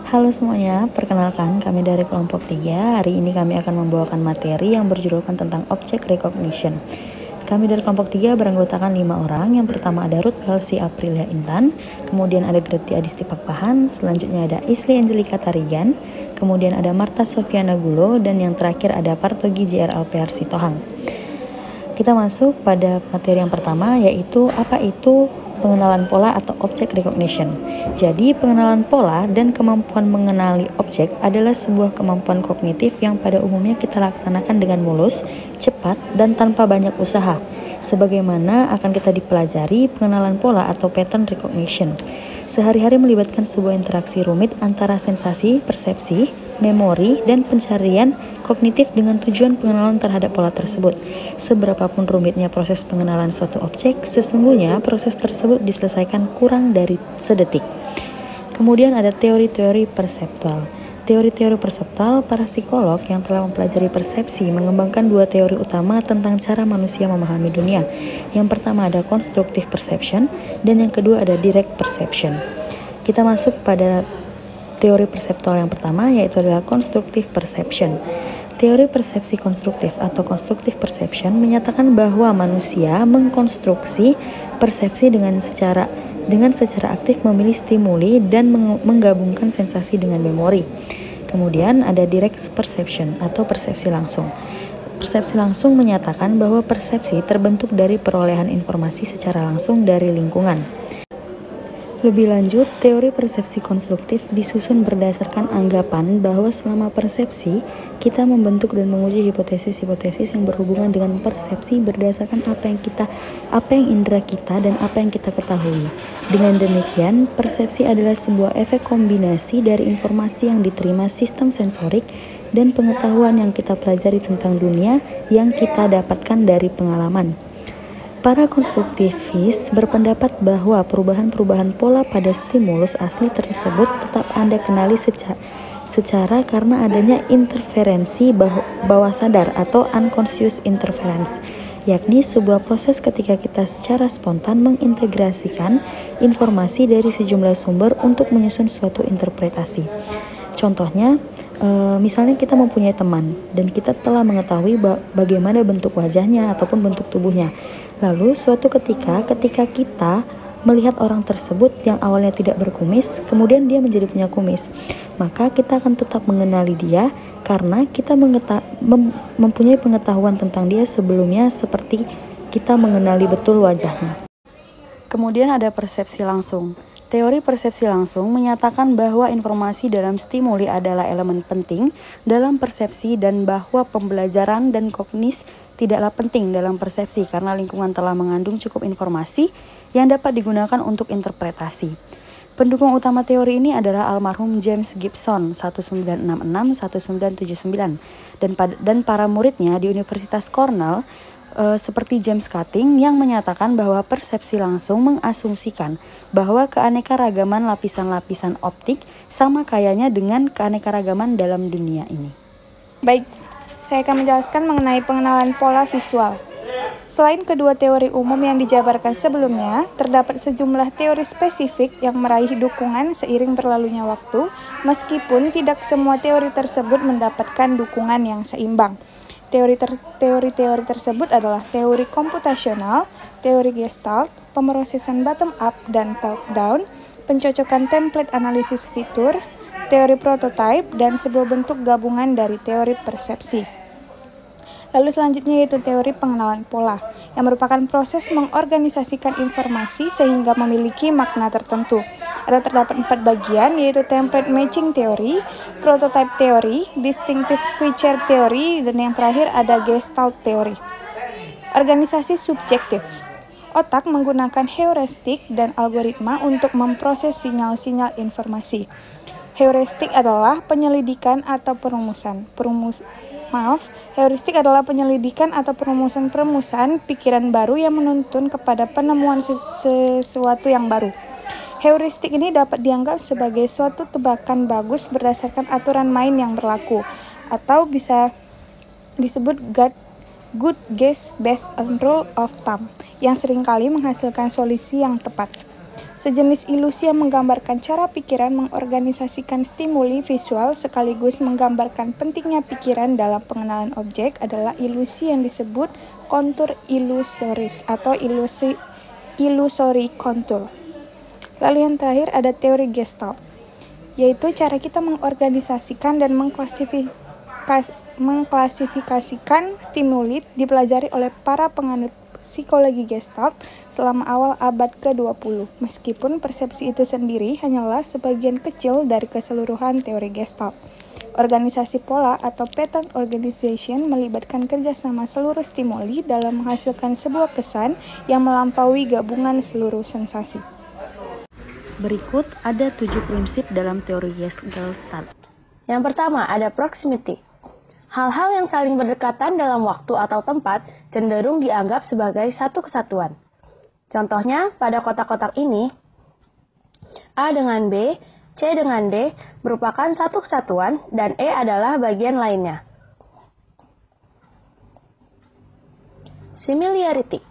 Halo semuanya, perkenalkan kami dari kelompok 3. Hari ini kami akan membawakan materi yang berjudulkan tentang Object Recognition. Kami dari kelompok 3 beranggotakan 5 orang. Yang pertama ada Ruth Elsie Aprilia Intan, kemudian ada Greti Adisti Pakpahan, selanjutnya ada Isli Angelika Tarigan, kemudian ada Marta Sofiana Gulo, dan yang terakhir ada Partogi JR Alpear Sitohang. Kita masuk pada materi yang pertama, yaitu apa itu pengenalan pola atau object recognition. Jadi, pengenalan pola dan kemampuan mengenali objek adalah sebuah kemampuan kognitif yang pada umumnya kita laksanakan dengan mulus, cepat, dan tanpa banyak usaha. Sebagaimana akan kita dipelajari pengenalan pola atau pattern recognition. Sehari-hari melibatkan sebuah interaksi rumit antara sensasi, persepsi, memori, dan pencarian kognitif dengan tujuan pengenalan terhadap pola tersebut. Seberapapun rumitnya proses pengenalan suatu objek, sesungguhnya proses tersebut diselesaikan kurang dari sedetik. Kemudian ada teori-teori perseptual. Teori-teori perseptual, para psikolog yang telah mempelajari persepsi mengembangkan dua teori utama tentang cara manusia memahami dunia. Yang pertama ada constructive perception dan yang kedua ada direct perception. Kita masuk pada teori perseptual yang pertama, yaitu adalah constructive perception. Teori persepsi konstruktif atau constructive perception menyatakan bahwa manusia mengkonstruksi persepsi dengan secara aktif memilih stimuli dan menggabungkan sensasi dengan memori. Kemudian ada direct perception atau persepsi langsung. Persepsi langsung menyatakan bahwa persepsi terbentuk dari perolehan informasi secara langsung dari lingkungan. Lebih lanjut, teori persepsi konstruktif disusun berdasarkan anggapan bahwa selama persepsi, kita membentuk dan menguji hipotesis-hipotesis yang berhubungan dengan persepsi berdasarkan apa yang indera kita dan apa yang kita ketahui. Dengan demikian, persepsi adalah sebuah efek kombinasi dari informasi yang diterima sistem sensorik dan pengetahuan yang kita pelajari tentang dunia yang kita dapatkan dari pengalaman. Para konstruktivis berpendapat bahwa perubahan-perubahan pola pada stimulus asli tersebut tetap Anda kenali secara karena adanya interferensi bawah sadar atau unconscious interference, yakni sebuah proses ketika kita secara spontan mengintegrasikan informasi dari sejumlah sumber untuk menyusun suatu interpretasi. Contohnya, misalnya kita mempunyai teman dan kita telah mengetahui bagaimana bentuk wajahnya ataupun bentuk tubuhnya. Lalu suatu ketika kita melihat orang tersebut yang awalnya tidak berkumis, kemudian dia menjadi punya kumis, maka kita akan tetap mengenali dia karena kita mempunyai pengetahuan tentang dia sebelumnya seperti kita mengenali betul wajahnya. Kemudian ada persepsi langsung. Teori persepsi langsung menyatakan bahwa informasi dalam stimuli adalah elemen penting dalam persepsi dan bahwa pembelajaran dan kognis tidaklah penting dalam persepsi karena lingkungan telah mengandung cukup informasi yang dapat digunakan untuk interpretasi. Pendukung utama teori ini adalah almarhum James Gibson 1966-1979 dan para muridnya di Universitas Cornell seperti James Cutting yang menyatakan bahwa persepsi langsung mengasumsikan bahwa keanekaragaman lapisan-lapisan optik sama kayanya dengan keanekaragaman dalam dunia ini. Baik, saya akan menjelaskan mengenai pengenalan pola visual. Selain kedua teori umum yang dijabarkan sebelumnya, terdapat sejumlah teori spesifik yang meraih dukungan seiring berlalunya waktu, meskipun tidak semua teori tersebut mendapatkan dukungan yang seimbang. Teori-teori tersebut adalah teori komputasional, teori gestalt, pemrosesan bottom-up dan top-down, pencocokan template analisis fitur, teori prototype, dan sebuah bentuk gabungan dari teori persepsi. Lalu selanjutnya yaitu teori pengenalan pola, yang merupakan proses mengorganisasikan informasi sehingga memiliki makna tertentu. Terdapat 4 bagian, yaitu template matching theory, prototype theory, distinctive feature theory, dan yang terakhir ada gestalt theory. Organisasi subjektif. Otak menggunakan heuristik dan algoritma untuk memproses sinyal-sinyal informasi. Heuristik adalah penyelidikan atau perumusan. Heuristik adalah penyelidikan atau perumusan pikiran baru yang menuntun kepada penemuan sesuatu yang baru. Heuristik ini dapat dianggap sebagai suatu tebakan bagus berdasarkan aturan main yang berlaku, atau bisa disebut good guess based on rule of thumb, yang seringkali menghasilkan solusi yang tepat. sejenis ilusi yang menggambarkan cara pikiran mengorganisasikan stimuli visual sekaligus menggambarkan pentingnya pikiran dalam pengenalan objek adalah ilusi yang disebut kontur ilusoris atau illusory contour. Lalu yang terakhir ada teori Gestalt, yaitu cara kita mengorganisasikan dan mengklasifikasikan stimuli dipelajari oleh para penganut psikologi Gestalt selama awal abad ke-20, meskipun persepsi itu sendiri hanyalah sebagian kecil dari keseluruhan teori Gestalt. Organisasi pola atau pattern organization melibatkan kerjasama seluruh stimuli dalam menghasilkan sebuah kesan yang melampaui gabungan seluruh sensasi. Berikut ada 7 prinsip dalam teori Gestalt. Yang pertama ada proximity. Hal-hal yang saling berdekatan dalam waktu atau tempat cenderung dianggap sebagai satu kesatuan. Contohnya, pada kotak-kotak ini, A dengan B, C dengan D merupakan satu kesatuan dan E adalah bagian lainnya. Similarity.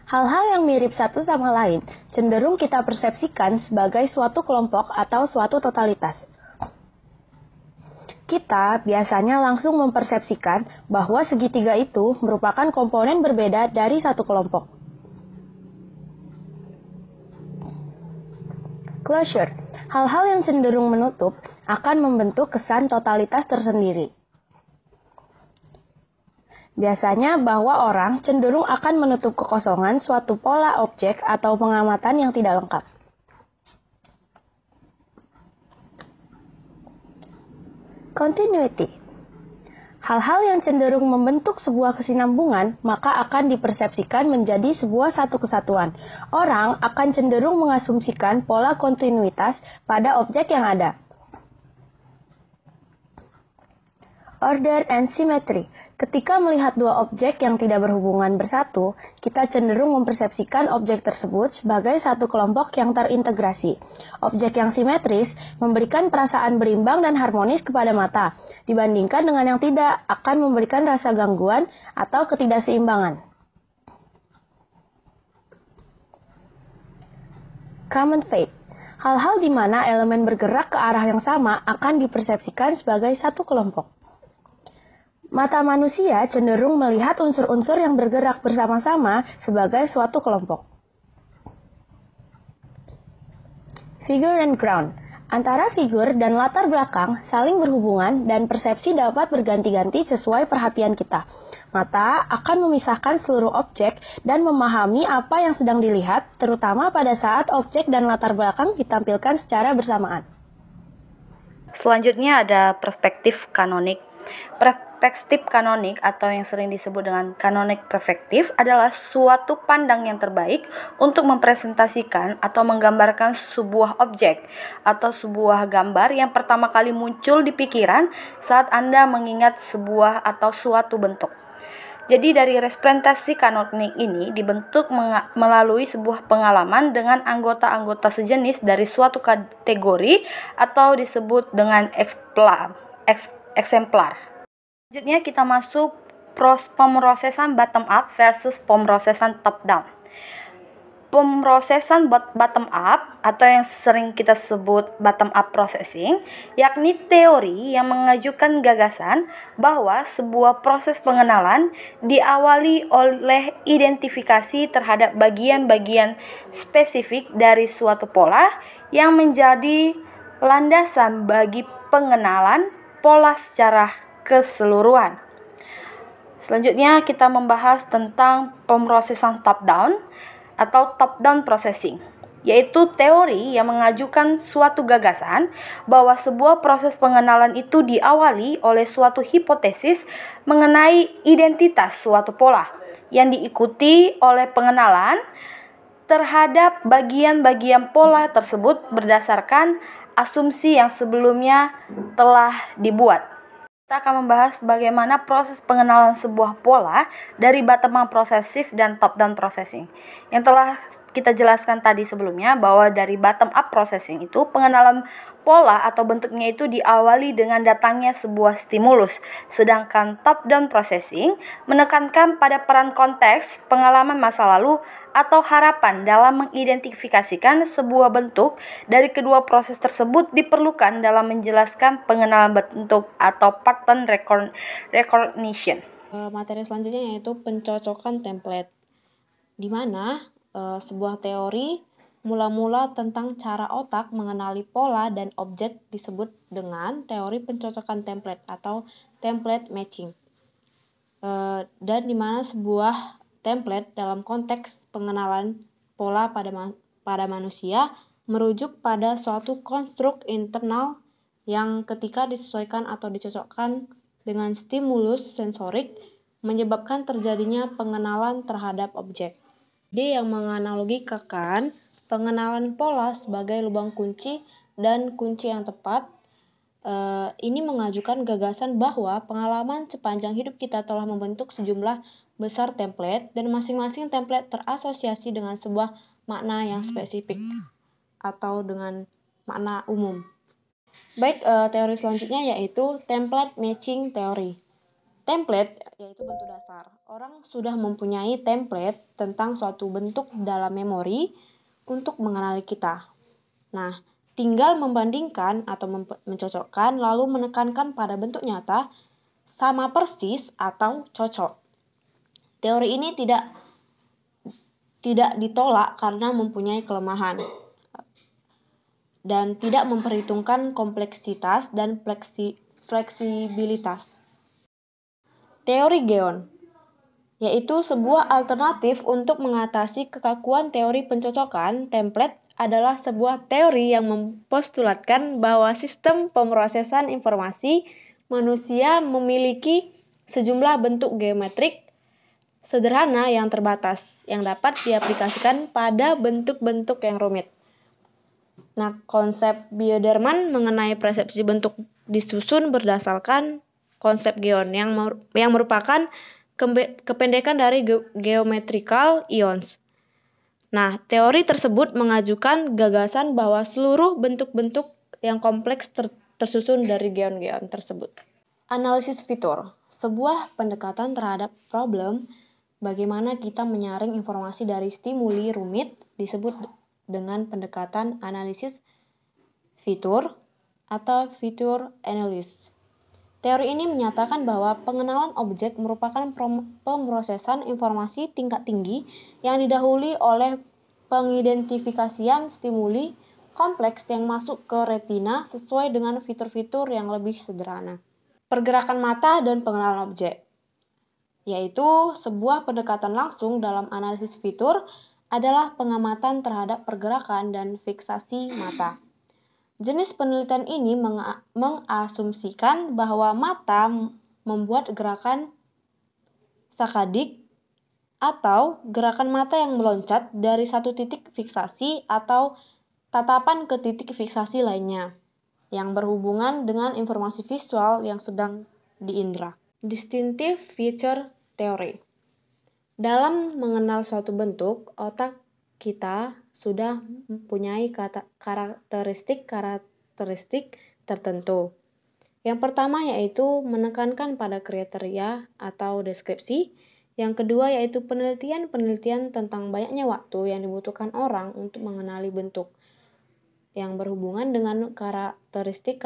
Hal-hal yang mirip satu sama lain cenderung kita persepsikan sebagai suatu kelompok atau suatu totalitas. Kita biasanya langsung mempersepsikan bahwa segitiga itu merupakan komponen berbeda dari satu kelompok. Closure. Hal-hal yang cenderung menutup akan membentuk kesan totalitas tersendiri. Biasanya bahwa orang cenderung akan menutup kekosongan suatu pola objek atau pengamatan yang tidak lengkap. Continuity. Hal-hal yang cenderung membentuk sebuah kesinambungan maka akan dipersepsikan menjadi sebuah satu kesatuan. Orang akan cenderung mengasumsikan pola kontinuitas pada objek yang ada. Order and symmetry. Ketika melihat dua objek yang tidak berhubungan bersatu, kita cenderung mempersepsikan objek tersebut sebagai satu kelompok yang terintegrasi. Objek yang simetris memberikan perasaan berimbang dan harmonis kepada mata, dibandingkan dengan yang tidak akan memberikan rasa gangguan atau ketidakseimbangan. Common fate. Hal-hal di mana elemen bergerak ke arah yang sama akan dipersepsikan sebagai satu kelompok. Mata manusia cenderung melihat unsur-unsur yang bergerak bersama-sama sebagai suatu kelompok. Figure and ground. Antara figur dan latar belakang saling berhubungan dan persepsi dapat berganti-ganti sesuai perhatian kita. Mata akan memisahkan seluruh objek dan memahami apa yang sedang dilihat, terutama pada saat objek dan latar belakang ditampilkan secara bersamaan. Selanjutnya ada perspektif kanonik. Perspektif kanonik atau yang sering disebut dengan kanonik perspektif adalah suatu pandang yang terbaik untuk mempresentasikan atau menggambarkan sebuah objek atau sebuah gambar yang pertama kali muncul di pikiran saat Anda mengingat sebuah atau suatu bentuk. Jadi dari representasi kanonik ini dibentuk melalui sebuah pengalaman dengan anggota-anggota sejenis dari suatu kategori atau disebut dengan eksemplar. Selanjutnya kita masuk pemrosesan bottom up versus pemrosesan top down. Pemrosesan bottom up atau yang sering kita sebut bottom up processing, yakni teori yang mengajukan gagasan bahwa sebuah proses pengenalan diawali oleh identifikasi terhadap bagian-bagian spesifik dari suatu pola yang menjadi landasan bagi pengenalan pola secara keseluruhan. Selanjutnya kita membahas tentang pemrosesan top down atau top down processing, yaitu teori yang mengajukan suatu gagasan bahwa sebuah proses pengenalan itu diawali oleh suatu hipotesis mengenai identitas suatu pola yang diikuti oleh pengenalan terhadap bagian-bagian pola tersebut berdasarkan asumsi yang sebelumnya telah dibuat. Kita akan membahas bagaimana proses pengenalan sebuah pola dari bottom up processing dan top down processing. Yang telah kita jelaskan tadi sebelumnya bahwa dari bottom up processing itu pengenalan pola atau bentuknya itu diawali dengan datangnya sebuah stimulus, sedangkan top down processing menekankan pada peran konteks, pengalaman masa lalu, atau harapan dalam mengidentifikasikan sebuah bentuk. Dari kedua proses tersebut diperlukan dalam menjelaskan pengenalan bentuk atau pattern recognition. Materi selanjutnya yaitu pencocokan template, di mana sebuah teori mula-mula tentang cara otak mengenali pola dan objek disebut dengan teori pencocokan template atau template matching. Dan di mana sebuah template dalam konteks pengenalan pola pada manusia merujuk pada suatu konstruk internal yang ketika disesuaikan atau dicocokkan dengan stimulus sensorik menyebabkan terjadinya pengenalan terhadap objek. D yang menganalogikan pengenalan pola sebagai lubang kunci dan kunci yang tepat. Ini mengajukan gagasan bahwa pengalaman sepanjang hidup kita telah membentuk sejumlah besar template dan masing-masing template terasosiasi dengan sebuah makna yang spesifik atau dengan makna umum. Baik, teori selanjutnya yaitu template matching teori. Template yaitu bentuk dasar. Orang sudah mempunyai template tentang suatu bentuk dalam memori untuk mengenali kita. Nah, tinggal membandingkan atau mencocokkan lalu menekankan pada bentuk nyata sama persis atau cocok. Teori ini tidak ditolak karena mempunyai kelemahan dan tidak memperhitungkan kompleksitas dan fleksibilitas. Teori Geon, yaitu sebuah alternatif untuk mengatasi kekakuan teori pencocokan template, adalah sebuah teori yang mempostulatkan bahwa sistem pemrosesan informasi manusia memiliki sejumlah bentuk geometrik sederhana yang terbatas, yang dapat diaplikasikan pada bentuk-bentuk yang rumit. Nah, konsep Biederman mengenai persepsi bentuk disusun berdasarkan konsep Geon yang merupakan kependekan dari geometrical ions. Nah, teori tersebut mengajukan gagasan bahwa seluruh bentuk-bentuk yang kompleks tersusun dari geon-geon tersebut. Analisis fitur, sebuah pendekatan terhadap problem bagaimana kita menyaring informasi dari stimuli rumit disebut dengan pendekatan analisis fitur atau feature analysis. Teori ini menyatakan bahwa pengenalan objek merupakan pemrosesan informasi tingkat tinggi yang didahului oleh pengidentifikasian stimuli kompleks yang masuk ke retina sesuai dengan fitur-fitur yang lebih sederhana. Pergerakan mata dan pengenalan objek, yaitu sebuah pendekatan langsung dalam analisis fitur adalah pengamatan terhadap pergerakan dan fiksasi mata. Jenis penelitian ini mengasumsikan bahwa mata membuat gerakan sakadik atau gerakan mata yang meloncat dari satu titik fiksasi atau tatapan ke titik fiksasi lainnya yang berhubungan dengan informasi visual yang sedang diindra. Distinctive feature theory. Dalam mengenal suatu bentuk, otak kita sudah mempunyai karakteristik tertentu. Yang pertama yaitu menekankan pada kriteria atau deskripsi. Yang kedua yaitu penelitian tentang banyaknya waktu yang dibutuhkan orang untuk mengenali bentuk yang berhubungan dengan karakteristik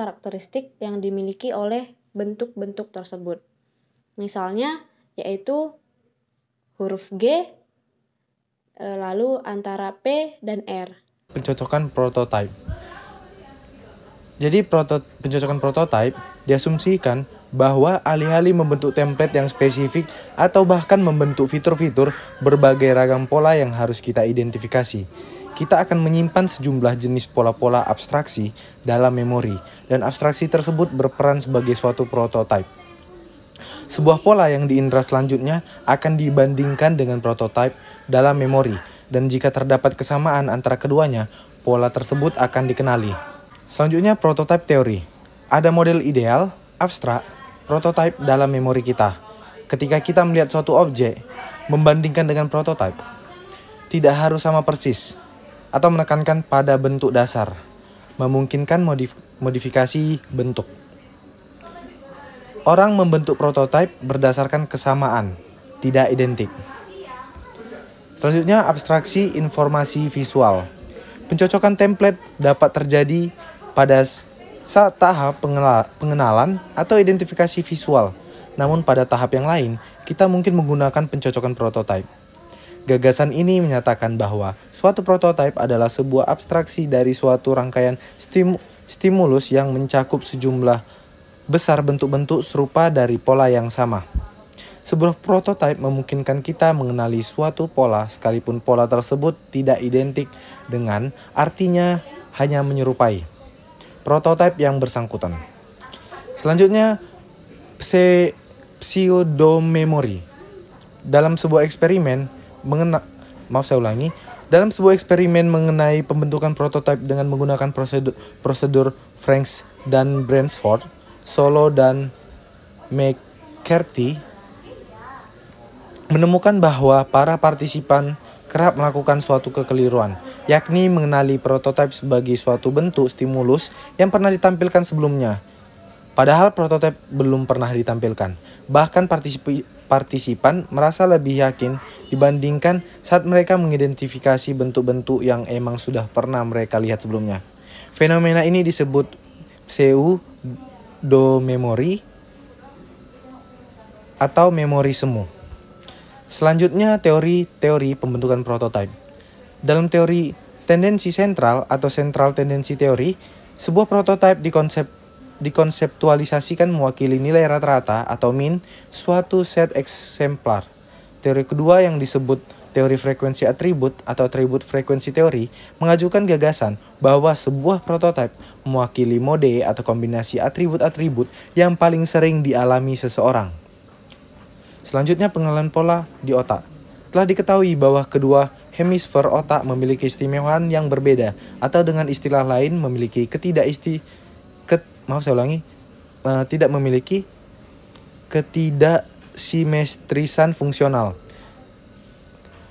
yang dimiliki oleh bentuk-bentuk tersebut. Misalnya yaitu huruf G lalu antara P dan R. Pencocokan prototype. Jadi pencocokan prototype diasumsikan bahwa alih-alih membentuk template yang spesifik atau bahkan membentuk fitur-fitur berbagai ragam pola yang harus kita identifikasi, kita akan menyimpan sejumlah jenis pola-pola abstraksi dalam memori dan abstraksi tersebut berperan sebagai suatu prototype. Sebuah pola yang diindra selanjutnya akan dibandingkan dengan prototype dalam memori, dan jika terdapat kesamaan antara keduanya, pola tersebut akan dikenali. Selanjutnya, prototype teori. Ada model ideal, abstrak, prototype dalam memori kita. Ketika kita melihat suatu objek, membandingkan dengan prototype. tidak harus sama persis atau menekankan pada bentuk dasar, memungkinkan modifikasi bentuk. Orang membentuk prototipe berdasarkan kesamaan, tidak identik. Selanjutnya, abstraksi informasi visual. Pencocokan template dapat terjadi pada saat tahap pengenalan atau identifikasi visual. Namun pada tahap yang lain, kita mungkin menggunakan pencocokan prototipe. Gagasan ini menyatakan bahwa suatu prototipe adalah sebuah abstraksi dari suatu rangkaian stimulus yang mencakup sejumlah besar bentuk-bentuk serupa dari pola yang sama. Sebuah prototipe memungkinkan kita mengenali suatu pola sekalipun pola tersebut tidak identik dengan artinya hanya menyerupai prototipe yang bersangkutan. Selanjutnya, pseudomemori. Dalam sebuah eksperimen mengenai pembentukan prototipe dengan menggunakan prosedur Franks dan Bransford, Solo dan McCarthy menemukan bahwa para partisipan kerap melakukan suatu kekeliruan, yakni mengenali prototipe sebagai suatu bentuk stimulus yang pernah ditampilkan sebelumnya. Padahal prototipe belum pernah ditampilkan. Bahkan partisipan merasa lebih yakin dibandingkan saat mereka mengidentifikasi bentuk-bentuk yang emang sudah pernah mereka lihat sebelumnya. Fenomena ini disebut pseudomemori atau memori semu. Selanjutnya, teori pembentukan prototipe. Dalam teori tendensi sentral atau central tendency theory, sebuah prototipe dikonseptualisasikan mewakili nilai rata-rata atau mean suatu set eksemplar. Teori kedua yang disebut teori frekuensi atribut atau attribute frequency theory mengajukan gagasan bahwa sebuah prototipe mewakili mode atau kombinasi atribut-atribut yang paling sering dialami seseorang. Selanjutnya, pengenalan pola di otak. Telah diketahui bahwa kedua hemisfer otak memiliki keistimewaan yang berbeda, atau dengan istilah lain memiliki tidak memiliki ketidaksimetrisan fungsional.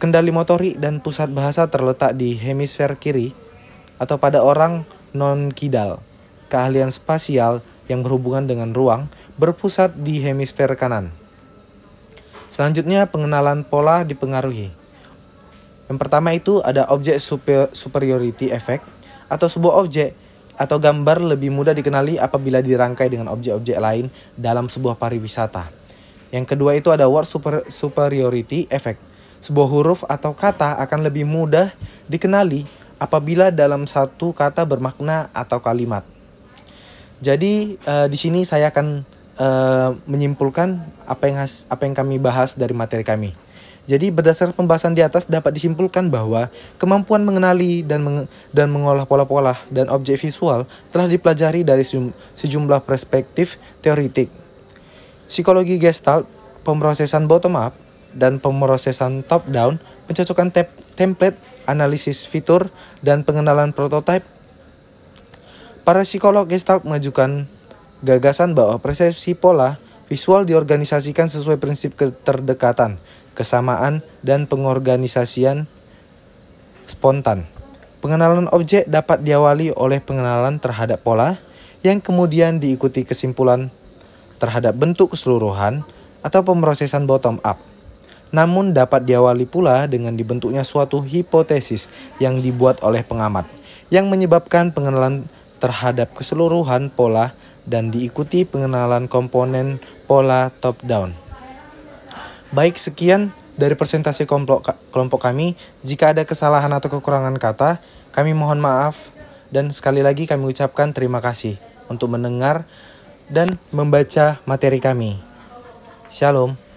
Kendali motorik dan pusat bahasa terletak di hemisfer kiri atau pada orang non-kidal. Keahlian spasial yang berhubungan dengan ruang berpusat di hemisfer kanan. Selanjutnya, pengenalan pola dipengaruhi. Yang pertama itu ada objek superiority effect, atau sebuah objek atau gambar lebih mudah dikenali apabila dirangkai dengan objek-objek lain dalam sebuah pariwisata. Yang kedua itu ada word superiority effect. Sebuah huruf atau kata akan lebih mudah dikenali apabila dalam satu kata bermakna atau kalimat. Jadi di sini saya akan menyimpulkan apa yang kami bahas dari materi kami. Jadi berdasarkan pembahasan di atas dapat disimpulkan bahwa kemampuan mengenali dan mengolah pola-pola dan objek visual telah dipelajari dari sejumlah perspektif teoritik. Psikologi Gestalt, pemrosesan bottom up dan pemrosesan top down, pencocokan template, analisis fitur dan pengenalan prototipe. Para psikolog Gestalt mengajukan gagasan bahwa persepsi pola visual diorganisasikan sesuai prinsip keterdekatan, kesamaan, dan pengorganisasian spontan. Pengenalan objek dapat diawali oleh pengenalan terhadap pola, yang kemudian diikuti kesimpulan terhadap bentuk keseluruhan atau pemrosesan bottom up. Namun dapat diawali pula dengan dibentuknya suatu hipotesis yang dibuat oleh pengamat, yang menyebabkan pengenalan terhadap keseluruhan pola dan diikuti pengenalan komponen pola top down. Baik, sekian dari presentasi kelompok kami. Jika ada kesalahan atau kekurangan kata, kami mohon maaf dan sekali lagi kami ucapkan terima kasih untuk mendengar dan membaca materi kami. Shalom.